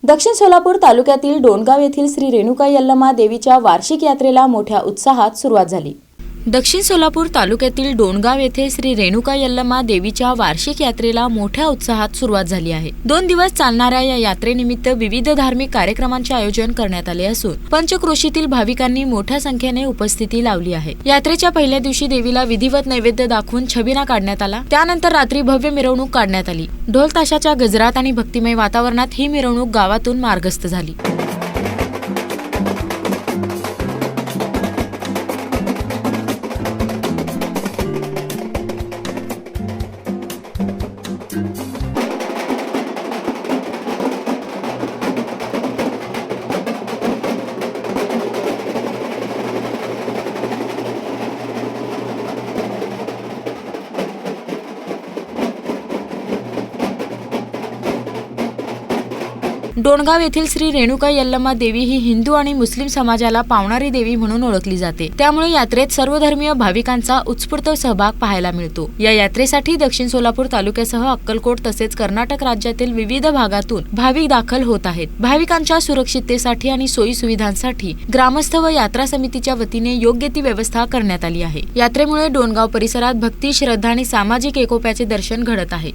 दक्षिण सोलापूर तालुक्यातील डोणगाव येथील श्री रेणुका यल्लमा देवीच्या वार्षिक यात्रेला मोठ्या उत्साहात सुरुवात झाली। दक्षिण सोलापूर तालुक्यातील डोणगाव येथे श्री रेणुका यल्लमा देवीच्या वार्षिक यात्रेला मोठ्या उत्साहात सुरुवात झाली आहे। 2 दिवस चालणाऱ्या या यात्रेनिमित्त विविध धार्मिक कार्यक्रमांचे आयोजन करण्यात आले असून पंचक्रोशीतील भाविकांनी मोठ्या संख्येने उपस्थिती लावली आहे। यात्रेच्या पहिल्या दिवशी देवीला विधिवत नैवेद्य दाखवून छबिना काढण्यात आला। त्यानंतर रात्री भव्य मिरवणूक काढण्यात आली। ढोल ताशाच्या गजरात आणि भक्तिमय वातावरणात ही मिरवणूक गावातून मार्गस्थ झाली। डोणगाव येथील श्री रेणुका यल्लमा देवी ही हिंदू आणि मुस्लिम समाजाला पावणारी देवी म्हणून ओळखली जाते। त्यामुळे यात्रेत सर्वधर्मीय भाविकांचा उत्स्फूर्त सहभाग पाहायला मिळतो। या यात्रेसाठी दक्षिण सोलापूर तालुक्यासह अक्कलकोट तसेच कर्नाटक राज्यातील विविध भागातून भाविक दाखल होत आहेत। भाविकांच्या सुरक्षिततेसाठी आणि सोयी सुविधांसाठी ग्रामस्थ व यात्रा समितीच्या वतीने योग्य ती व्यवस्था करण्यात आली आहे। यात्रेमुळे डोणगाव परिसरात भक्ती, श्रद्धा आणि सामाजिक एकोप्याचे दर्शन घडत आहे।